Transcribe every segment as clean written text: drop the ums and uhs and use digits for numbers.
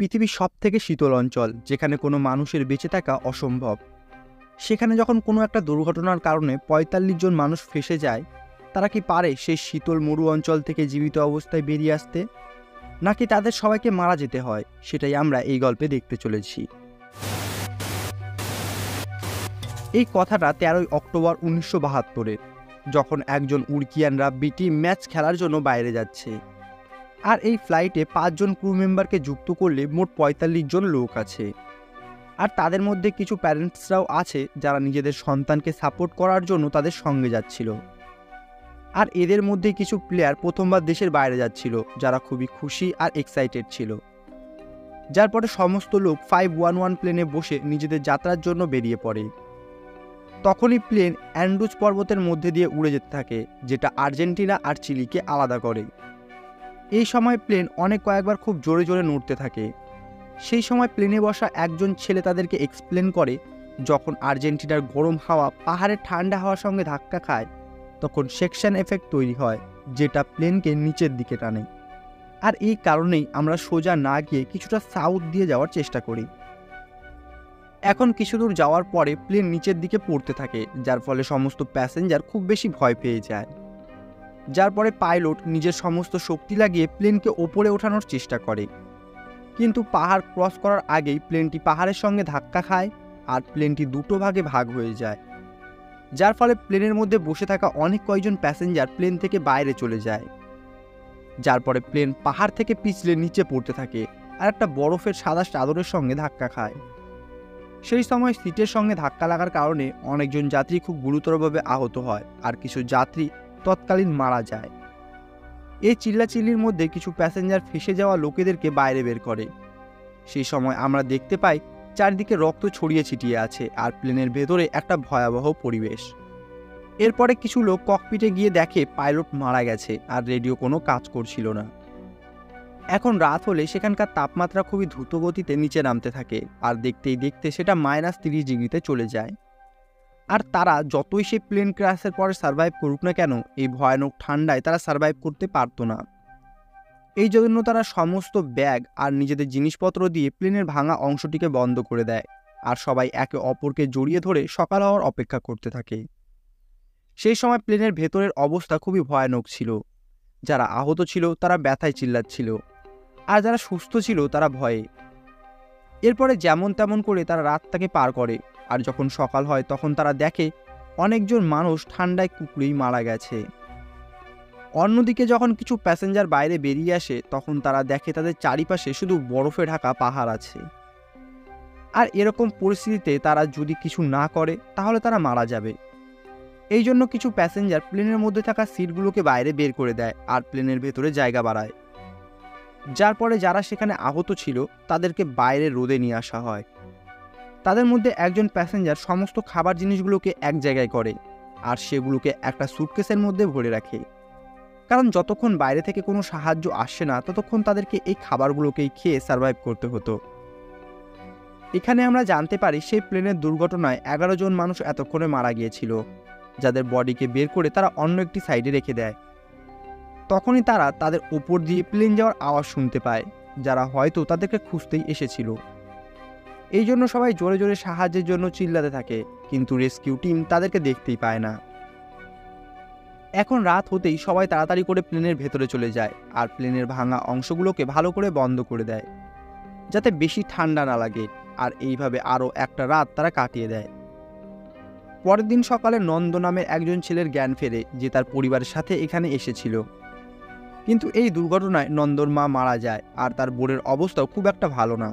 পৃথিবীর সবথেকে শীতল অঞ্চল, যেখানে কোনো মানুষের বেঁচে থাকা অসম্ভব। সেখানে যখন কোনো একটা দুর্ঘটনার কারণে ৪৫ জন মানুষ ফেঁসে যায়, তারা কি পারে সেই শীতল মরু অঞ্চল থেকে জীবিত অবস্থায় বেরিয়ে আসতে, নাকি তাদের সবাইকে মারা যেতে হয়? সেটাই আমরা এই গল্পে দেখতে চলেছি। এই কথাটা ১৩ই অক্টোবর ১৯৭২-এর, যখন একজন উড়কিয়ানরা বিটি ম্যাচ খেলার জন্য বাইরে যাচ্ছে। আর এই ফ্লাইটে ৫ জন ক্রু মেম্বারকে যুক্ত করলে মোট ৪৫ জন লোক আছে। আর তাদের মধ্যে কিছু প্যারেন্টসরাও আছে যারা নিজেদের সন্তানকে সাপোর্ট করার জন্য তাদের সঙ্গে যাচ্ছিল। আর এদের মধ্যে কিছু প্লেয়ার প্রথমবার দেশের বাইরে যাচ্ছিল, যারা খুবই খুশি আর এক্সাইটেড ছিল। যার পরে সমস্ত লোক 511 প্লেনে বসে নিজেদের যাত্রার জন্য বেরিয়ে পড়ে। তখনই প্লেন অ্যান্ডুজ পর্বতের মধ্যে দিয়ে উড়ে যেতে থাকে, যেটা আর্জেন্টিনা আর চিলিকে আলাদা করে। এই সময় প্লেন কয়েকবার খুব জোরে জোরে নড়তে থাকে। সেই সময় প্লেনে বসা একজন ছেলে তাদেরকে এক্সপ্লেন করে, যখন আর্জেন্টিনার গরম হাওয়া পাহাড়ের ঠান্ডা হাওয়ার সঙ্গে ধাক্কা খায়, তখন সেকশন এফেক্ট তৈরি হয়, যেটা প্লেনকে নিচের দিকে টানে। আর এই কারণেই আমরা সোজা না গিয়ে কিছুটা সাউথ দিয়ে যাওয়ার চেষ্টা করি। এখন কিছু দূর যাওয়ার পরে প্লেন নিচের দিকে পড়তে থাকে, যার ফলে সমস্ত প্যাসেঞ্জার খুব বেশি ভয় পেয়ে যায়। যার পরে পাইলট নিজের সমস্ত শক্তি লাগিয়ে প্লেনকে ওপরে ওঠানোর চেষ্টা করে, কিন্তু পাহাড় ক্রস করার আগেই প্লেনটি পাহাড়ের সঙ্গে ধাক্কা খায় আর প্লেনটি দুটো ভাগে ভাগ হয়ে যায়। যার ফলে প্লেনের মধ্যে বসে থাকা কয়েকজন প্যাসেঞ্জার প্লেন থেকে বাইরে চলে যায়। যার পরে প্লেন পাহাড় থেকে পিছলে নিচে পড়তে থাকে আর একটা বরফের সাদা চাদরের সঙ্গে ধাক্কা খায়। সেই সময় সিটের সঙ্গে ধাক্কা লাগার কারণে অনেকজন যাত্রী খুব গুরুতরভাবে আহত হয় আর কিছু যাত্রী তৎকালীন মারা যায়। এই চিল্লাচিল্লির মধ্যে কিছু প্যাসেঞ্জার ফেঁসে যাওয়া লোকেদেরকে বাইরে বের করে। সেই সময় আমরা দেখতে পাই চারদিকে রক্ত ছড়িয়ে ছিটিয়ে আছে আর প্লেনের ভেতরে একটা ভয়াবহ পরিবেশ। এরপরে কিছু লোক ককপিটে গিয়ে দেখে পাইলট মারা গেছে আর রেডিও কোনো কাজ করছিল না। এখন রাত হলে সেখানকার তাপমাত্রা খুবই দ্রুত গতিতে নিচে নামতে থাকে আর দেখতেই দেখতে সেটা -30 ডিগ্রিতে চলে যায়। আর তারা যতই সেই প্লেন ক্র্যাশের পরে সার্ভাইভ করুক না কেন, এই ভয়ানক ঠান্ডায় তারা সার্ভাইভ করতে পারতো না। এই জন্য তারা সমস্ত ব্যাগ আর নিজেদের জিনিসপত্র দিয়ে প্লেনের ভাঙা অংশটিকে বন্ধ করে দেয় আর সবাই একে অপরকে জড়িয়ে ধরে সকাল হওয়ার অপেক্ষা করতে থাকে। সেই সময় প্লেনের ভেতরের অবস্থা খুবই ভয়ানক ছিল। যারা আহত ছিল তারা ব্যথায় চিল্লাচ্ছিল, আর যারা সুস্থ ছিল তারা ভয়ে। এরপরে যেমন তেমন করে তারা রাতটাকে পার করে, আর যখন সকাল হয় তখন তারা দেখে অনেকজন মানুষ ঠান্ডায় কুকড়েই মারা গেছে। অন্যদিকে যখন কিছু প্যাসেঞ্জার বাইরে বেরিয়ে আসে, তখন তারা দেখে তাদের চারিপাশে শুধু বরফে ঢাকা পাহাড় আছে। আর এরকম পরিস্থিতিতে তারা যদি কিছু না করে তাহলে তারা মারা যাবে। এই জন্য কিছু প্যাসেঞ্জার প্লেনের মধ্যে থাকা সিটগুলোকে বাইরে বের করে দেয় আর প্লেনের ভেতরে জায়গা বাড়ায়। যার পরে যারা সেখানে আহত ছিল তাদেরকে বাইরে রোদে নিয়ে আসা হয়। তাদের মধ্যে একজন প্যাসেঞ্জার সমস্ত খাবার জিনিসগুলোকে এক জায়গায় করে আর সেগুলোকে একটা সুটকেসের মধ্যে ভরে রাখে, কারণ যতক্ষণ বাইরে থেকে কোনো সাহায্য আসে না ততক্ষণ তাদেরকে এই খাবারগুলোকেই খেয়ে সার্ভাইভ করতে হতো। এখানে আমরা জানতে পারি সেই প্লেনের দুর্ঘটনায় 11 জন মানুষ এতক্ষণে মারা গিয়েছিল, যাদের বডিকে বের করে তারা অন্য একটি সাইডে রেখে দেয়। তখনই তারা তাদের ওপর দিয়ে প্লেন যাওয়ার আওয়াজ শুনতে পায়, যারা হয়তো তাদেরকে খুঁজতেই এসেছিল। এই জন্য সবাই জোরে জোরে সাহায্যের জন্য চিল্লাতে থাকে, কিন্তু রেস্কিউ টিম তাদেরকে দেখতেই পায় না। এখন রাত হতেই সবাই তাড়াতাড়ি করে প্লেনের ভেতরে চলে যায় আর প্লেনের ভাঙা অংশগুলোকে ভালো করে বন্ধ করে দেয়, যাতে বেশি ঠান্ডা না লাগে। আর এইভাবে আরও একটা রাত তারা কাটিয়ে দেয়। পরের দিন সকালে নন্দ নামের একজন ছেলের জ্ঞান ফেরে, যে তার পরিবারের সাথে এখানে এসেছিল। কিন্তু এই দুর্ঘটনায় নন্দর মা মারা যায় আর তার বোনের অবস্থাও খুব একটা ভালো না।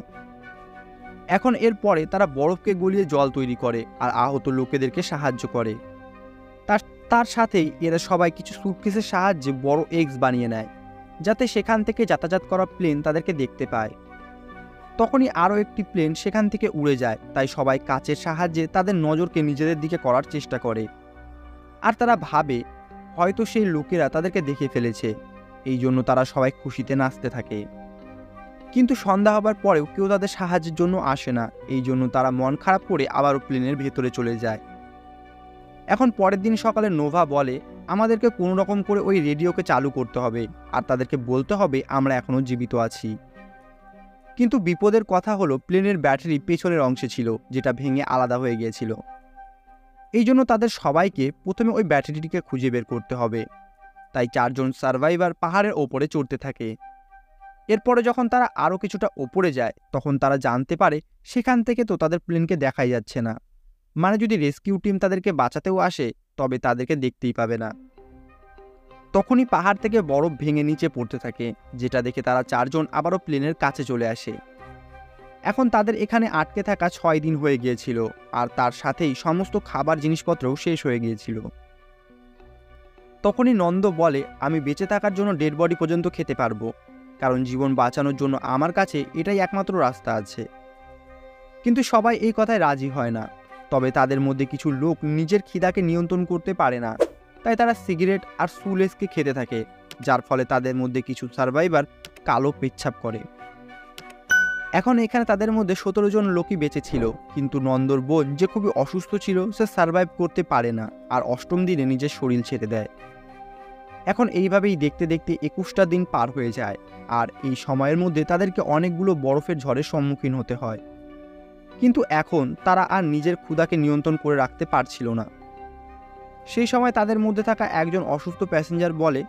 এখন এরপরে তারা বরফকে গলিয়ে জল তৈরি করে আর আহত লোকেদেরকে সাহায্য করে। তার সাথেই এরা সবাই কিছু সুটকেসের সাহায্যে বড় এগস বানিয়ে নেয়, যাতে সেখান থেকে যাতায়াত করা প্লেন তাদেরকে দেখতে পায়। তখনই আরও একটি প্লেন সেখান থেকে উড়ে যায়, তাই সবাই কাচের সাহায্যে তাদের নজরকে নিজেদের দিকে করার চেষ্টা করে। আর তারা ভাবে হয়তো সেই লোকেরা তাদেরকে দেখে ফেলেছে, এই জন্য তারা সবাই খুশিতে নাচতে থাকে। কিন্তু সন্ধ্যা হবার পরেও কেউ তাদের সাহায্যের জন্য আসে না, এই জন্য তারা মন খারাপ করে আবারও প্লেনের ভেতরে চলে যায়। এখন পরের দিন সকালে নোভা বলে, আমাদেরকে কোনো রকম করে ওই রেডিওকে চালু করতে হবে আর তাদেরকে বলতে হবে আমরা এখনও জীবিত আছি। কিন্তু বিপদের কথা হলো প্লেনের ব্যাটারি পেছনের অংশে ছিল, যেটা ভেঙে আলাদা হয়ে গিয়েছিল। এই জন্য তাদের সবাইকে প্রথমে ওই ব্যাটারিটিকে খুঁজে বের করতে হবে। তাই 4 জন সার্ভাইভার পাহাড়ের ওপরে চড়তে থাকে। এরপরে যখন তারা আরও কিছুটা ওপরে যায়, তখন তারা জানতে পারে সেখান থেকে তো তাদের প্লেনকে দেখাই যাচ্ছে না। মানে যদি রেস্কিউ টিম তাদেরকে বাঁচাতেও আসে, তবে তাদেরকে দেখতেই পাবে না। তখনই পাহাড় থেকে বরফ ভেঙে নিচে পড়তে থাকে, যেটা দেখে তারা 4 জন আবারও প্লেনের কাছে চলে আসে। এখন তাদের এখানে আটকে থাকা 6 দিন হয়ে গিয়েছিল, আর তার সাথেই সমস্ত খাবার জিনিসপত্রও শেষ হয়ে গিয়েছিল। তখনই নন্দ বলে, আমি বেঁচে থাকার জন্য ডেড বডি পর্যন্ত খেতে পারবো, কারণ জীবন বাঁচানোর জন্য আমার কাছে এটাই একমাত্র রাস্তা আছে। কিন্তু সবাই এই কথায় রাজি হয় না। তবে তাদের মধ্যে কিছু লোক নিজের খিদাকে নিয়ন্ত্রণ করতে পারে না, তাই তারা সিগারেট আর সুলেসকে খেতে থাকে, যার ফলে তাদের মধ্যে কিছু সার্ভাইভার কালো পেচ্ছাপ করে। এখন এখানে তাদের মধ্যে 17 জন লোকই বেঁচে ছিল, কিন্তু নন্দর বোন যে খুবই অসুস্থ ছিল, সে সার্ভাইভ করতে পারে না আর 8ম দিনে নিজের শরীর ছেড়ে দেয়। এখন এইভাবেই দেখতে দেখতে 21টা দিন পার হয়ে যায়, আর এই সময়ের মধ্যে তাদেরকে অনেকগুলো বরফের ঝড়ের সম্মুখীন হতে হয়। কিন্তু এখন তারা আর নিজের ক্ষুধাকে নিয়ন্ত্রণ করে রাখতে পারছিল না। সেই সময় তাদের মধ্যে থাকা একজন অসুস্থ প্যাসেঞ্জার বলে,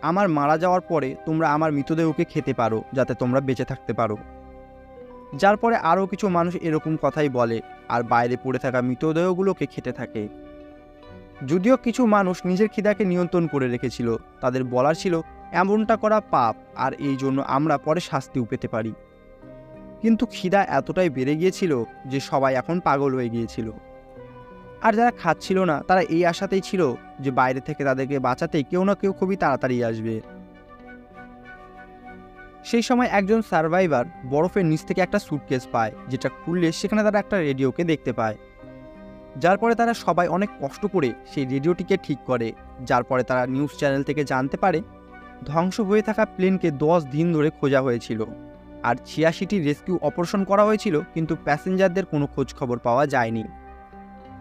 আমার মারা যাওয়ার পরে তোমরা আমার মৃতদেহকে খেতে পারো, যাতে তোমরা বেঁচে থাকতে পারো। যার পরে আরও কিছু মানুষ এরকম কথাই বলে, আর বাইরে পড়ে থাকা মৃতদেহগুলোকে খেতে থাকে। যদিও কিছু মানুষ নিজের খিদাকে নিয়ন্ত্রণ করে রেখেছিল, তাদের বলার ছিল এমনটা করা পাপ, আর এই জন্য আমরা পরে শাস্তিও পেতে পারি। কিন্তু খিদা এতটাই বেড়ে গিয়েছিল যে সবাই এখন পাগল হয়ে গিয়েছিল। আর যারা খাচ্ছিল না, তারা এই আশাতেই ছিল যে বাইরে থেকে তাদেরকে বাঁচাতে কেউ না কেউ খুবই তাড়াতাড়ি আসবে। সেই সময় একজন সার্ভাইভার বরফের নিচ থেকে একটা সুটকেস পায়, যেটা খুললে সেখানে তারা একটা রেডিওকে দেখতে পায়। যার পরে তারা সবাই অনেক কষ্ট করে সেই রেডিওটিকে ঠিক করে। যার পরে তারা নিউজ চ্যানেল থেকে জানতে পারে ধ্বংস হয়ে থাকা প্লেনকে 10 দিন ধরে খোঁজা হয়েছিল, আর 86টি রেস্কিউ অপারেশন করা হয়েছিল, কিন্তু প্যাসেঞ্জারদের কোনো খোঁজ খবর পাওয়া যায়নি।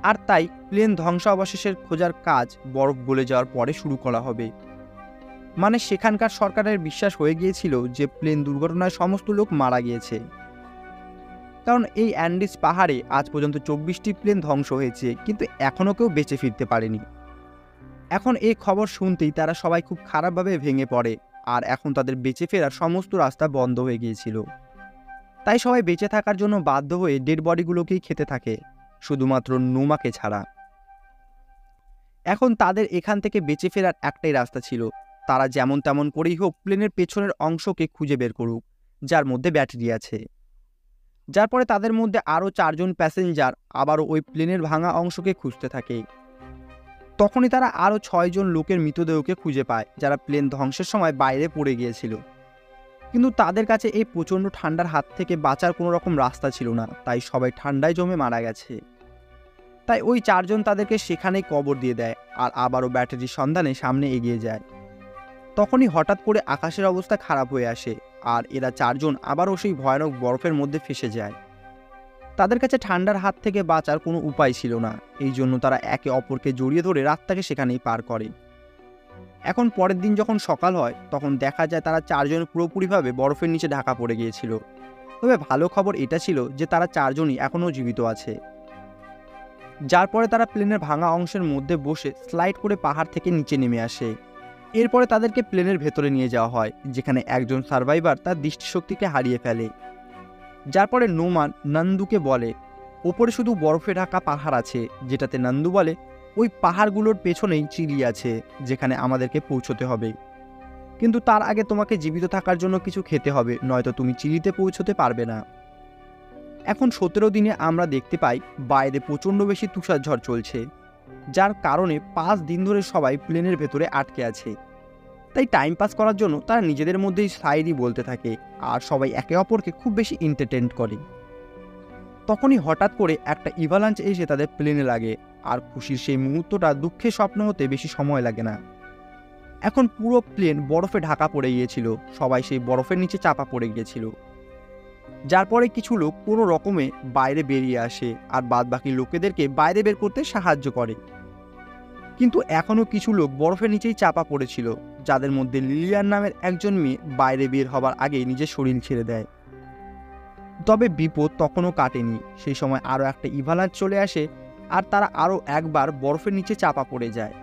আর তাই প্লেন ধ্বংসাবশেষের খোঁজার কাজ বরফ গলে যাওয়ার পরে শুরু করা হবে। মানে সেখানকার সরকারের বিশ্বাস হয়ে গিয়েছিল যে প্লেন দুর্ঘটনায় সমস্ত লোক মারা গিয়েছে, কারণ এই অ্যান্ডিজ পাহাড়ে আজ পর্যন্ত 24টি প্লেন ধ্বংস হয়েছে, কিন্তু এখনও কেউ বেঁচে ফিরতে পারেনি। এখন এই খবর শুনতেই তারা সবাই খুব খারাপভাবে ভেঙে পড়ে, আর এখন তাদের বেঁচে ফেরার সমস্ত রাস্তা বন্ধ হয়ে গিয়েছিল। তাই সবাই বেঁচে থাকার জন্য বাধ্য হয়ে ডেড বডিগুলোকেই খেতে থাকে, শুধুমাত্র নোমাকে ছাড়া। এখন তাদের এখান থেকে বেঁচে ফেরার একটাই রাস্তা ছিল, তারা যেমন তেমন করেই হোক প্লেনের পেছনের অংশকে খুঁজে বের করুক, যার মধ্যে ব্যাটারি আছে। যার পরে তাদের মধ্যে আরও 4 জন প্যাসেঞ্জার আবারও ওই প্লেনের ভাঙা অংশকে খুঁজতে থাকে। তখনই তারা আরও 6 জন লোকের মৃতদেহকে খুঁজে পায়, যারা প্লেন ধ্বংসের সময় বাইরে পড়ে গিয়েছিল। কিন্তু তাদের কাছে এই প্রচণ্ড ঠান্ডার হাত থেকে বাঁচার কোনো রকম রাস্তা ছিল না, তাই সবাই ঠান্ডায় জমে মারা গেছে। তাই ওই 4 জন তাদেরকে সেখানেই কবর দিয়ে দেয়, আর আবারও ব্যাটারির সন্ধানে সামনে এগিয়ে যায়। তখনই হঠাৎ করে আকাশের অবস্থা খারাপ হয়ে আসে, আর এরা 4 জন আবারও সেই ভয়ানক বরফের মধ্যে ফেসে যায়। তাদের কাছে ঠান্ডার হাত থেকে বাঁচার কোনো উপায় ছিল না, এই জন্য তারা একে অপরকে জড়িয়ে ধরে রাতটাকে সেখানেই পার করে। এখন পরের দিন যখন সকাল হয়, তখন দেখা যায় তারা 4 জন পুরোপুরিভাবে বরফের নিচে ঢাকা পড়ে গিয়েছিল। তবে ভালো খবর এটা ছিল যে তারা 4 জনই এখনও জীবিত আছে। যার পরে তারা প্লেনের ভাঙা অংশের মধ্যে বসে স্লাইড করে পাহাড় থেকে নিচে নেমে আসে। এরপরে তাদেরকে প্লেনের ভেতরে নিয়ে যাওয়া হয়, যেখানে একজন সার্ভাইভার তার দৃষ্টিশক্তিকে হারিয়ে ফেলে। যার পরে নোমান নন্দুকে বলে, ওপরে শুধু বরফে ঢাকা পাহাড় আছে, যেটাতে নন্দু বলে ওই পাহাড়গুলোর পেছনেই চিলি আছে, যেখানে আমাদেরকে পৌঁছতে হবে। কিন্তু তার আগে তোমাকে জীবিত থাকার জন্য কিছু খেতে হবে, নয়তো তুমি চিলিতে পৌঁছতে পারবে না। এখন 17 দিনে আমরা দেখতে পাই বাইরে প্রচণ্ড বেশি তুষারঝড় চলছে, যার কারণে 5 দিন ধরে সবাই প্লেনের ভেতরে আটকে আছে। তাই টাইম পাস করার জন্য তারা নিজেদের মধ্যেই শায়েরি বলতে থাকে, আর সবাই একে অপরকে খুব বেশি এন্টারটেইন করে। তখনই হঠাৎ করে একটা ইভালাঞ্চ এসে তাদের প্লেনে লাগে, আর খুশির সেই মুহূর্তটা দুঃখের স্বপ্ন হতে বেশি সময় লাগে না। এখন পুরো প্লেন বরফে ঢাকা পড়ে গিয়েছিল, সবাই সেই বরফের নিচে চাপা পড়ে গিয়েছিল। যার পরে কিছু লোক কোনো রকমে বাইরে বেরিয়ে আসে, আর বাদবাকি লোকেদেরকে বাইরে বের করতে সাহায্য করে। কিন্তু এখনও কিছু লোক বরফের নিচেই চাপা পড়েছিল, যাদের মধ্যে লিলিয়ান নামের একজন মেয়ে বাইরে বের হবার আগেই নিজের শরীর ছেড়ে দেয়। তবে বিপদ তখনও কাটেনি। সেই সময় আরও একটা ইভালাঞ্চ চলে আসে আর তারা আরও একবার বরফের নিচে চাপা পড়ে যায়।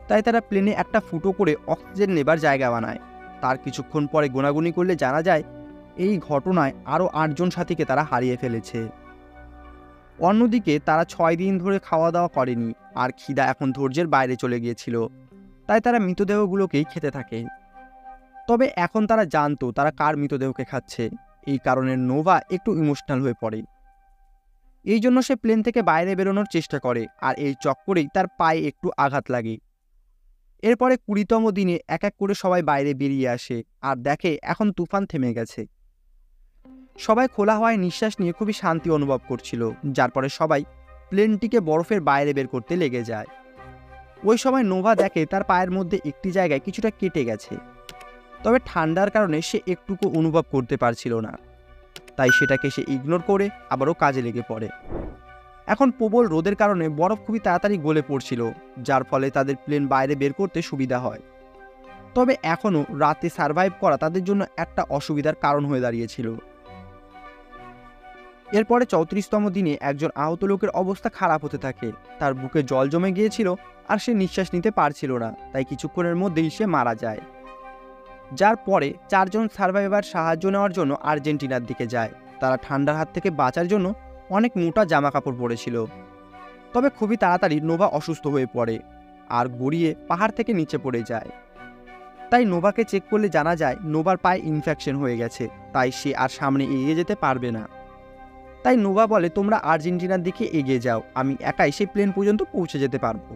তাই তারা প্লেনে একটা ফুটো করে অক্সিজেন নেবার জায়গা বানায়। তার কিছুক্ষণ পরে গোনাগুনি করলে জানা যায় এই ঘটনায় আরও 8 জন সাথীকে তারা হারিয়ে ফেলেছে। অন্যদিকে তারা 6 দিন ধরে খাওয়া দাওয়া করেনি আর খিদা এখন ধৈর্যের বাইরে চলে গিয়েছিল। তাই তারা মৃতদেহগুলোকেই খেতে থাকে। তবে এখন তারা জানতো তারা কার মৃতদেহকে খাচ্ছে। এই কারণে নোভা একটু ইমোশনাল হয়ে পড়ে। এই জন্য সে প্লেন থেকে বাইরে বেরোনোর চেষ্টা করে আর এই চক্করেই তার পায়ে একটু আঘাত লাগে। এরপরে 20তম দিনে এক এক করে সবাই বাইরে বেরিয়ে আসে আর দেখে এখন তুফান থেমে গেছে। সবাই খোলা হওয়ায় নিঃশ্বাস নিয়ে খুবই শান্তি অনুভব করছিল, যার পরে সবাই প্লেনটিকে বরফের বাইরে বের করতে লেগে যায়। ওই সময় নোভা দেখে তার পায়ের মধ্যে একটি জায়গায় কিছুটা কেটে গেছে, তবে ঠান্ডার কারণে সে একটুকু অনুভব করতে পারছিল না। তাই সেটাকে সে ইগনোর করে আবারও কাজে লেগে পড়ে। এখন প্রবল রোদের কারণে বরফ খুবই তাড়াতাড়ি গলে পড়ছিল, যার ফলে তাদের প্লেন বাইরে বের করতে সুবিধা হয়। তবে এখনও রাতে সার্ভাইভ করা তাদের জন্য একটা অসুবিধার কারণ হয়ে দাঁড়িয়েছিল। এরপরে 34তম দিনে একজন আহত লোকের অবস্থা খারাপ হতে থাকে। তার বুকে জল জমে গিয়েছিল আর সে নিঃশ্বাস নিতে পারছিল না, তাই কিছুক্ষণের মধ্যেই সে মারা যায়। যার পরে 4 জন সার্ভাইভার সাহায্য নেওয়ার জন্য আর্জেন্টিনার দিকে যায়। তারা ঠান্ডার হাত থেকে বাঁচার জন্য অনেক মোটা জামা কাপড় পরেছিল। তবে খুবই তাড়াতাড়ি নোভা অসুস্থ হয়ে পড়ে আর গড়িয়ে পাহাড় থেকে নিচে পড়ে যায়। তাই নোভাকে চেক করলে জানা যায় নোভার পায়ে ইনফেকশন হয়ে গেছে, তাই সে আর সামনে এগিয়ে যেতে পারবে না। তাই নোভা বলে, তোমরা আর্জেন্টিনার দিকে এগিয়ে যাও, আমি একাই সেই প্লেন পর্যন্ত পৌঁছে যেতে পারবো।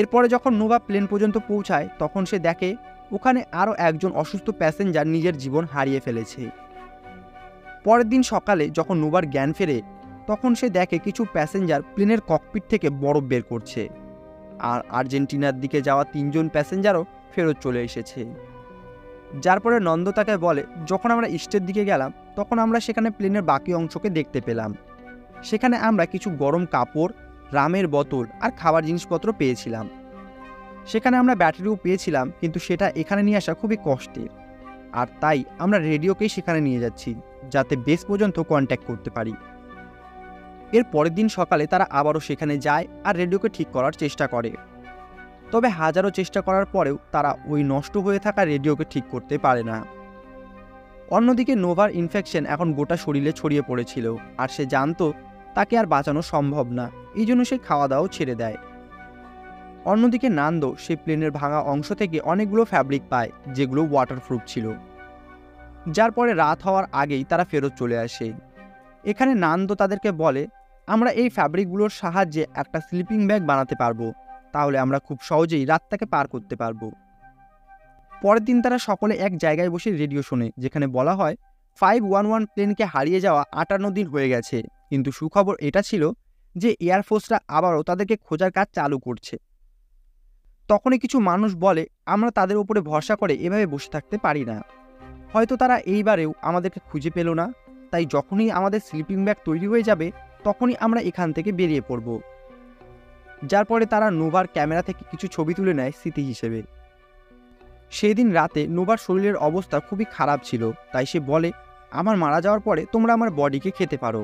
এরপরে যখন নোভা প্লেন পর্যন্ত পৌঁছায় তখন সে দেখে ওখানে আরও একজন অসুস্থ প্যাসেঞ্জার নিজের জীবন হারিয়ে ফেলেছে। পরের দিন সকালে যখন নোভার জ্ঞান ফেরে তখন সে দেখে কিছু প্যাসেঞ্জার প্লেনের ককপিট থেকে বরফ বের করছে, আর আর্জেন্টিনার দিকে যাওয়া 3 জন প্যাসেঞ্জারও ফেরত চলে এসেছে। যার পরে নন্দ তাকে বলে, যখন আমরা ইস্টের দিকে গেলাম তখন আমরা সেখানে প্লেনের বাকি অংশকে দেখতে পেলাম। সেখানে আমরা কিছু গরম কাপড়, রামের বোতল আর খাবার জিনিসপত্র পেয়েছিলাম। সেখানে আমরা ব্যাটারিও পেয়েছিলাম, কিন্তু সেটা এখানে নিয়ে আসা খুবই কষ্টের। আর তাই আমরা রেডিওকেই সেখানে নিয়ে যাচ্ছি, যাতে বেস পর্যন্ত কন্ট্যাক্ট করতে পারি। এর পরের দিন সকালে তারা আবারও সেখানে যায় আর রেডিওকে ঠিক করার চেষ্টা করে। তবে হাজারো চেষ্টা করার পরেও তারা ওই নষ্ট হয়ে থাকা রেডিওকে ঠিক করতে পারে না। অন্যদিকে নোভার ইনফেকশন এখন গোটা শরীরে ছড়িয়ে পড়েছিল আর সে জানতো তাকে আর বাঁচানো সম্ভব না, এই জন্য সে খাওয়া দাওয়াও ছেড়ে দেয়। অন্যদিকে নান্দো সেই প্লেনের ভাঙা অংশ থেকে অনেকগুলো ফ্যাব্রিক পায় যেগুলো ওয়াটারপ্রুফ ছিল। যার পরে রাত হওয়ার আগেই তারা ফেরত চলে আসে। এখানে নান্দো তাদেরকে বলে, আমরা এই ফ্যাব্রিকগুলোর সাহায্যে একটা স্লিপিং ব্যাগ বানাতে পারবো, তাহলে আমরা খুব সহজেই রাতটাকে পার করতে পারবো। পরের দিন তারা সকলে এক জায়গায় বসে রেডিও শোনে, যেখানে বলা হয় 511 প্লেনকে হারিয়ে যাওয়া 58 দিন হয়ে গেছে, কিন্তু সুখবর এটা ছিল যে এয়ারফোর্সরা আবারও তাদেরকে খোঁজার কাজ চালু করছে। তখনই কিছু মানুষ বলে, আমরা তাদের উপরে ভরসা করে এভাবে বসে থাকতে পারি না, হয়তো তারা এইবারেও আমাদেরকে খুঁজে পেল না, তাই যখনই আমাদের স্লিপিং ব্যাগ তৈরি হয়ে যাবে তখনই আমরা এখান থেকে বেরিয়ে পড়ব। যার পরে তারা নোভার ক্যামেরা থেকে কিছু ছবি তুলে নেয় স্মৃতি হিসেবে। সেই দিন রাতে নোভার শরীরের অবস্থা খুবই খারাপ ছিল, তাই সে বলে, আমার মারা যাওয়ার পরে তোমরা আমার বডিকে খেতে পারো।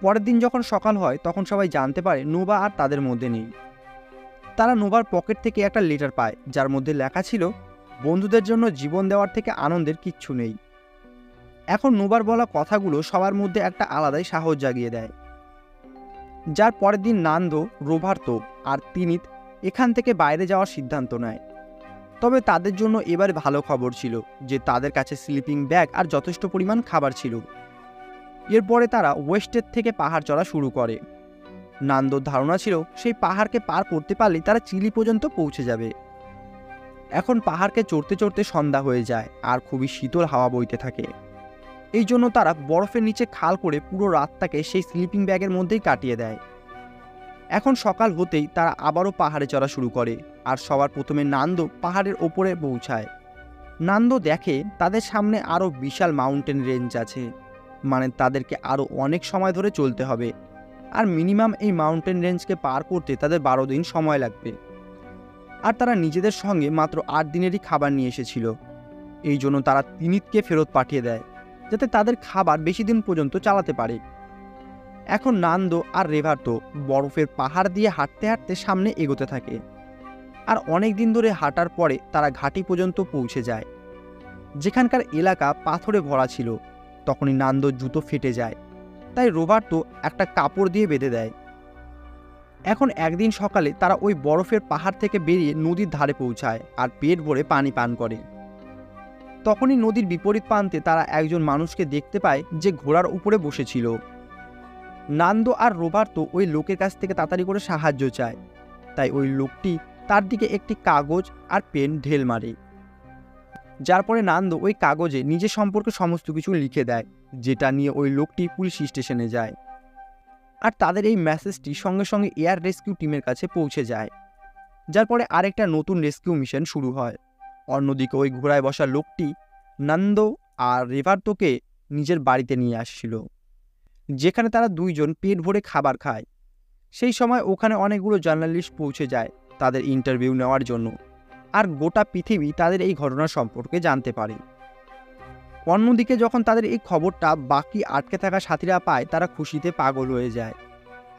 পরের দিন যখন সকাল হয় তখন সবাই জানতে পারে নোভা আর তাদের মধ্যে নেই। তারা নোভার পকেট থেকে একটা লেটার পায়, যার মধ্যে লেখা ছিল, বন্ধুদের জন্য জীবন দেওয়ার থেকে আনন্দের কিচ্ছু নেই। এখন নোভার বলা কথাগুলো সবার মধ্যে একটা আলাদাই সাহস জাগিয়ে দেয়। যার পরের দিন নান্দো, রোবার্তো আর তিনিত এখান থেকে বাইরে যাওয়ার সিদ্ধান্ত নেয়। তবে তাদের জন্য এবার ভালো খবর ছিল যে তাদের কাছে স্লিপিং ব্যাগ আর যথেষ্ট পরিমাণ খাবার ছিল। এরপরে তারা ওয়েস্টের থেকে পাহাড় চড়া শুরু করে। নান্দোর ধারণা ছিল সেই পাহাড়কে পার করতে পারলেই তারা চিলি পর্যন্ত পৌঁছে যাবে। এখন পাহাড়কে চড়তে চড়তে সন্ধ্যা হয়ে যায় আর খুবই শীতল হাওয়া বইতে থাকে। এই জন্য তারা বরফের নিচে খাল করে পুরো রাতটাকে সেই স্লিপিং ব্যাগের মধ্যেই কাটিয়ে দেয়। এখন সকাল হতেই তারা আবারও পাহাড়ে চড়া শুরু করে আর সবার প্রথমে নান্দো পাহাড়ের ওপরে পৌঁছায়। নান্দো দেখে তাদের সামনে আরও বিশাল মাউন্টেন রেঞ্জ আছে, মানে তাদেরকে আরও অনেক সময় ধরে চলতে হবে, আর মিনিমাম এই মাউন্টেন রেঞ্জকে পার করতে তাদের 12 দিন সময় লাগবে। আর তারা নিজেদের সঙ্গে মাত্র 8 দিনেরই খাবার নিয়ে এসেছিল। এই জন্য তারা তিনিতকে ফেরত পাঠিয়ে দেয়, যাতে তাদের খাবার বেশি দিন পর্যন্ত চালাতে পারে। এখন নান্দো আর রেভার্তো বরফের পাহাড় দিয়ে হাঁটতে হাঁটতে সামনে এগোতে থাকে। আর অনেক দিন ধরে হাঁটার পরে তারা ঘাঁটি পর্যন্ত পৌঁছে যায়। যেখানকার এলাকা পাথরে ভরা ছিল, তখনই নান্দোর জুতো ফেটে যায়, তাই রোবার্তো একটা কাপড় দিয়ে বেঁধে দেয়। এখন একদিন সকালে তারা ওই বরফের পাহাড় থেকে বেরিয়ে নদীর ধারে পৌঁছায় আর পেট ভরে পানি পান করে। তখনই নদীর বিপরীত প্রান্তে তারা একজন মানুষকে দেখতে পায় যে ঘোড়ার উপরে বসেছিল। নান্দো আর রোবার্তো ওই লোকের কাছ থেকে তাড়াতাড়ি করে সাহায্য চায়, তাই ওই লোকটি তার দিকে একটি কাগজ আর পেন ঢেল মারে, যার পরে নান্দো ওই কাগজে নিজের সম্পর্কে সমস্ত কিছু লিখে দেয়, যেটা নিয়ে ওই লোকটি পুলিশ স্টেশনে যায়। আর তাদের এই মেসেজটি সঙ্গে সঙ্গে এয়ার রেস্কিউ টিমের কাছে পৌঁছে যায়, যার পরে আরেকটা নতুন রেস্কিউ মিশন শুরু হয়। অন্যদিকে ওই ঘোড়ায় বসা লোকটি নান্দো আর রেভার্তোকে নিজের বাড়িতে নিয়ে আসছিল, যেখানে তারা দুইজন পেট ভরে খাবার খায়। সেই সময় ওখানে অনেকগুলো জার্নালিস্ট পৌঁছে যায় তাদের ইন্টারভিউ নেওয়ার জন্য, আর গোটা পৃথিবী তাদের এই ঘটনা সম্পর্কে জানতে পারে। অন্যদিকে যখন তাদের এই খবরটা বাকি আটকে থাকা সাথীরা পায়, তারা খুশিতে পাগল হয়ে যায়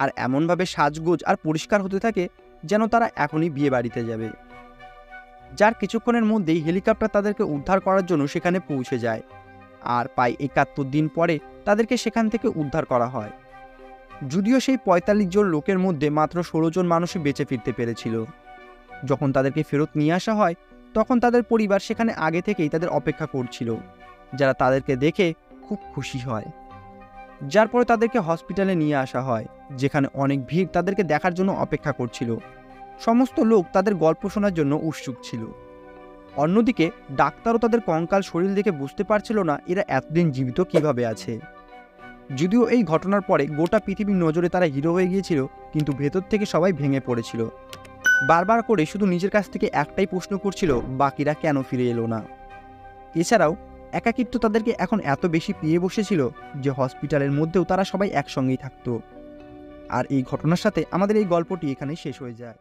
আর এমনভাবে সাজগোজ আর পরিষ্কার হতে থাকে যেন তারা এখনই বিয়ে বাড়িতে যাবে। যার কিছুক্ষণের মধ্যেই হেলিকপ্টার তাদেরকে উদ্ধার করার জন্য সেখানে পৌঁছে যায়, আর প্রায় ৭১ দিন পরে তাদেরকে সেখান থেকে উদ্ধার করা হয়। যদিও সেই ৪৫ জন লোকের মধ্যে মাত্র ১৬ জন মানুষই বেঁচে ফিরতে পেরেছিল। যখন তাদেরকে ফেরত নিয়ে আসা হয়, তখন তাদের পরিবার সেখানে আগে থেকেই তাদের অপেক্ষা করছিল, যারা তাদেরকে দেখে খুব খুশি হয়। যার পরে তাদেরকে হসপিটালে নিয়ে আসা হয়, যেখানে অনেক ভিড় তাদেরকে দেখার জন্য অপেক্ষা করছিল। সমস্ত লোক তাদের গল্প শোনার জন্য উৎসুক ছিল। অন্যদিকে ডাক্তারও তাদের কঙ্কাল শরীর দেখে বুঝতে পারছিল না এরা এতদিন জীবিত কিভাবে আছে। যদিও এই ঘটনার পরে গোটা পৃথিবীর নজরে তারা হিরো হয়ে গিয়েছিল, কিন্তু ভেতর থেকে সবাই ভেঙে পড়েছিল। বারবার করে শুধু নিজের কাছ থেকে একটাই প্রশ্ন করছিল, বাকিরা কেন ফিরে এলো না। এছাড়াও একাকিত্ব তাদেরকে এখন এত বেশি পেয়ে বসেছিল যে হসপিটালের মধ্যেও তারা সবাই একসঙ্গেই থাকতো। আর এই ঘটনার সাথে আমাদের এই গল্পটি এখানেই শেষ হয়ে যায়।